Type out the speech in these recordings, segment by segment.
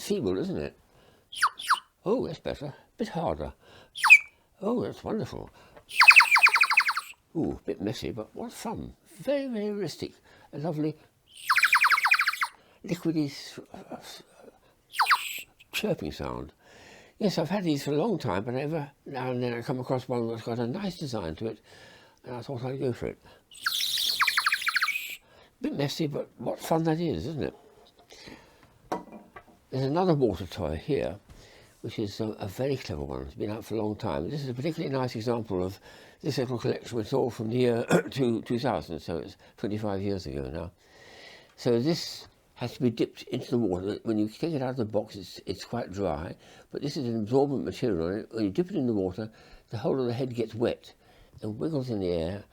feeble, isn't it? Oh, that's better. A bit harder. Oh, that's wonderful. Ooh, a bit messy, but what fun. Very, very realistic. A lovely liquidy chirping sound. Yes, I've had these for a long time, but every now and then I come across one that's got a nice design to it, and I thought I'd go for it. A bit messy, but what fun that is, isn't it? There's another water toy here, which is a very clever one. It's been out for a long time. This is a particularly nice example of this little collection. It's all from the year 2000, so it's 25 years ago now. So this has to be dipped into the water. When you take it out of the box, it's quite dry, but this is an absorbent material on it. When you dip it in the water, the whole of the head gets wet and wiggles in the air,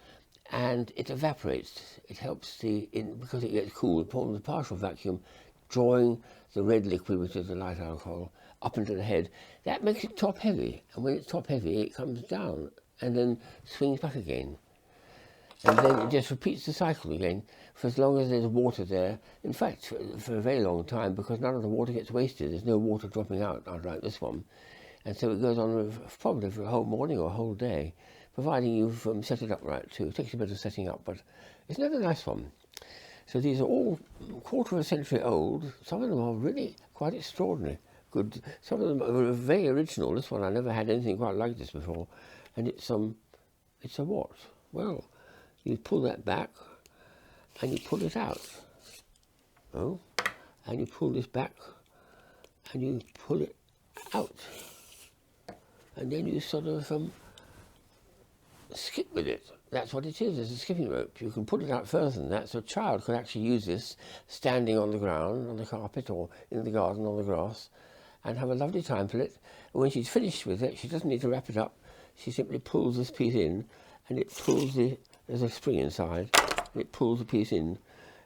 and it evaporates. It helps because it gets cool, it forms a partial vacuum, drawing the red liquid, which is the light alcohol, up into the head. That makes it top heavy, and when it's top heavy, it comes down and then swings back again. And then it just repeats the cycle again for as long as there's water there. In fact, for a very long time, because none of the water gets wasted. There's no water dropping out, unlike this one. And so it goes on probably for a whole morning or a whole day, providing you've set it up right too. It takes a bit of setting up, but it's another nice one. So these are all quarter of a century old. Some of them are really quite extraordinary. Good. Some of them are very original. This one, I never had anything quite like this before. And it's a what? Well, you pull that back and you pull it out. Oh, and you pull this back and you pull it out. And then you sort of skip with it. That's what it is. It's a skipping rope. You can put it out further than that, so a child could actually use this standing on the ground, on the carpet, or in the garden, on the grass, and have a lovely time for it. And when she's finished with it, she doesn't need to wrap it up. She simply pulls this piece in, and it pulls there's a spring inside, and it pulls the piece in,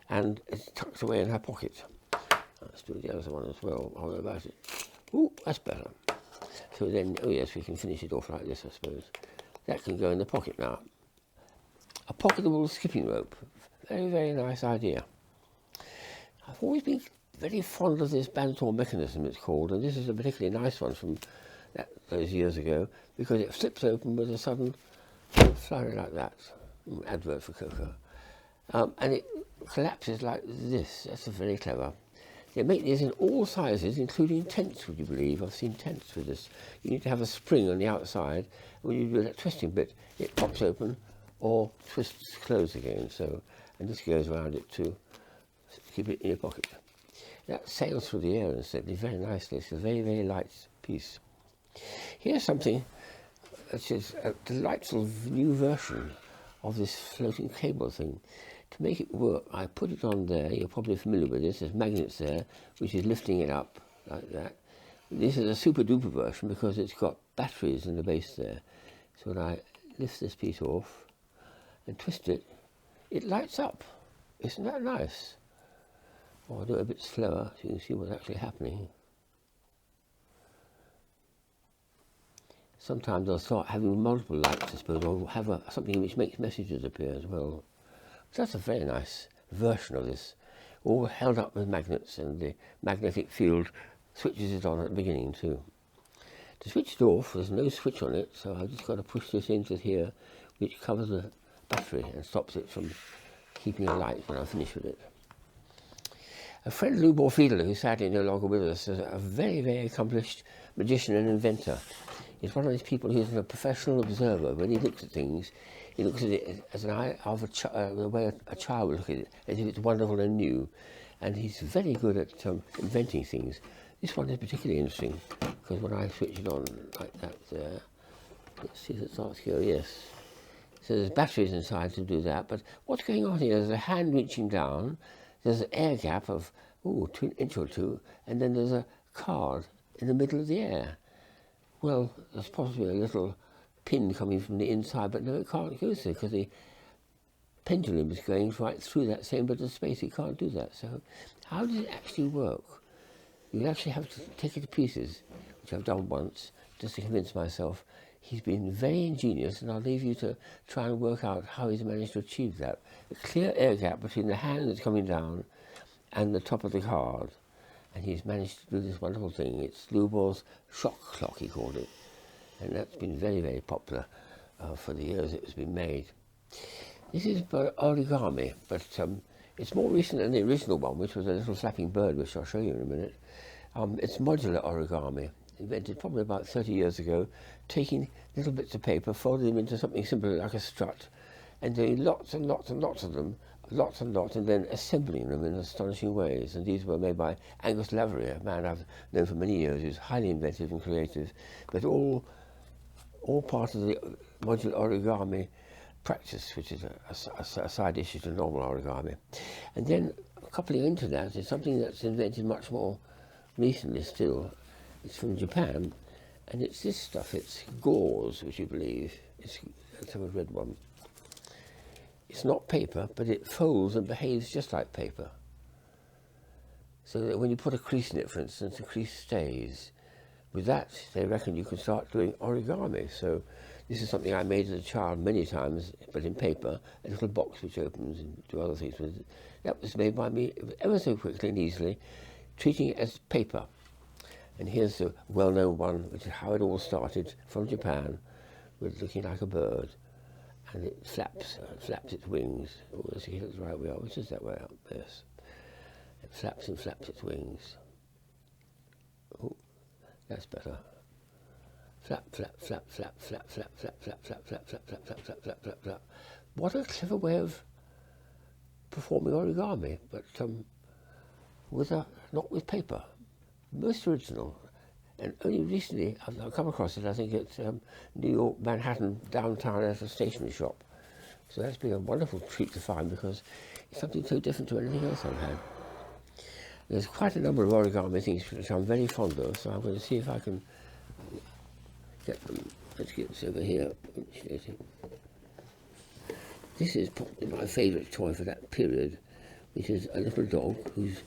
and it's tucked away in her pocket. Let's do the other one as well. I'll know about it. Ooh, that's better. So then, oh yes, we can finish it off like this, I suppose. That can go in the pocket now. A pocketable skipping rope. Very, very nice idea. I've always been very fond of this bandsaw mechanism, it's called, and this is a particularly nice one from those years ago, because it flips open with a sudden flurry like that. Advert for cocoa. And it collapses like this. That's very clever. They make these in all sizes, including tents, would you believe? I've seen tents with this. You need to have a spring on the outside. When you do that twisting bit, it pops open or twists closed again. So, and this goes around it to keep it in your pocket. That sails through the air instead, very nicely. It's a very, very light piece. Here's something which is a delightful new version of this floating cable thing. To make it work, I put it on there. You're probably familiar with this. There's magnets there, which is lifting it up like that. This is a super duper version because it's got batteries in the base there. So when I lift this piece off and twist it, it lights up. Isn't that nice? Oh, I'll do it a bit slower so you can see what's actually happening. Sometimes I'll start having multiple lights, I suppose, or have something which makes messages appear as well. So that's a very nice version of this, all held up with magnets, and the magnetic field switches it on at the beginning too. To switch it off, there's no switch on it, so I've just got to push this into here, which covers the battery and stops it from keeping alight when I finish with it. A friend, Lubor Fiedler, who's sadly no longer with us, is a very, very accomplished magician and inventor. He's one of these people who's a professional observer. When he looks at things, he looks at it as an eye of the way a child would look at it, as if it's wonderful and new. And he's very good at inventing things. This one is particularly interesting, because when I switch it on like that there, let's see if it starts to go, yes. So there's batteries inside to do that, but what's going on here is a hand reaching down, there's an air gap of, 2 inch or 2, and then there's a card in the middle of the air. Well, there's possibly a little pin coming from the inside, but no, it can't go through because the pendulum is going right through that same bit of space. It can't do that. So how does it actually work? You actually have to take it to pieces, which I've done once, just to convince myself. He's been very ingenious, and I'll leave you to try and work out how he's managed to achieve that. A clear air gap between the hand that's coming down and the top of the card. and he's managed to do this wonderful thing. It's Lubor's shock clock, he called it, and that's been very, very popular for the years it has been made. This is origami, but it's more recent than the original one, which was a little flapping bird, which I'll show you in a minute. It's modular origami, invented probably about 30 years ago, taking little bits of paper, folding them into something simple like a strut, and doing lots and lots and lots of them, and then assembling them in astonishing ways. And these were made by Angus Lavery, a man I've known for many years, who's highly inventive and creative, but all part of the modular origami practice, which is a side issue to normal origami. And then coupling into that is something that's invented much more recently still. It's from Japan, and it's this stuff. It's gauze, would you believe? Let's have a red one. It's not paper, but it folds and behaves just like paper. So that when you put a crease in it, for instance, the crease stays. With that, they reckon you can start doing origami. So this is something I made as a child many times, but in paper, a little box which opens and do other things with it. That was made by me ever so quickly and easily, treating it as paper. And here's the well-known one, which is how it all started from Japan, with looking like a bird. And it flaps its wings. Oh, let's see if it's the right way up. Which is that way up? Yes. It flaps and flaps its wings. Oh, that's better. Flap, flap, flap, flap, flap, flap, flap, flap, flap, flap, flap, flap, flap, flap, flap, flap, flap. What a clever way of performing origami, but not with paper. Most original. And only recently I've come across it, I think, at New York, Manhattan, downtown at a stationery shop. So that's been a wonderful treat to find, because it's something so different to anything else I've had. There's quite a number of origami things which I'm very fond of, so I'm going to see if I can get them. Let's get this over here. This is probably my favourite toy for that period, which is a little dog who's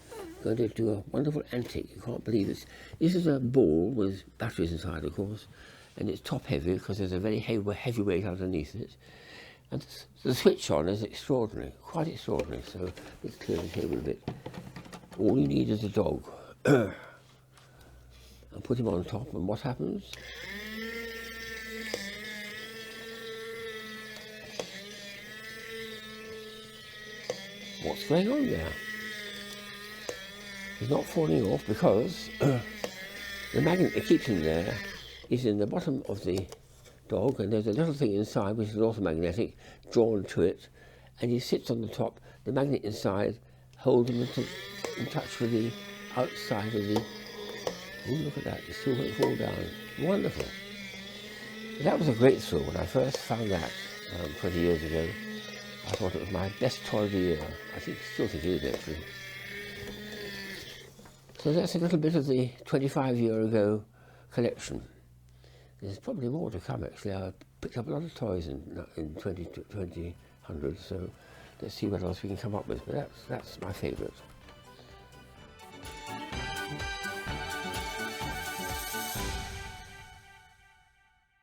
going to do a wonderful antic. You can't believe it. This is a ball with batteries inside, of course, and it's top heavy because there's a very heavy weight underneath it. And the switch on is extraordinary, quite extraordinary. So let's clear the table a bit. All you need is a dog. And put him on top, and what happens? What's going on there? He's not falling off because the magnet that keeps him there is in the bottom of the dog, and there's a little thing inside which is also magnetic, drawn to it, and he sits on the top. The magnet inside holds him in touch with the outside of the... Oh, look at that, it's still going to fall down. Wonderful. That was a great thrill when I first found that 20 years ago. I thought it was my best toy of the year. Still think it is, actually. So that's a little bit of the 25-year ago collection. There's probably more to come, actually. I picked up a lot of toys in 2000, so let's see what else we can come up with. But that's my favourite.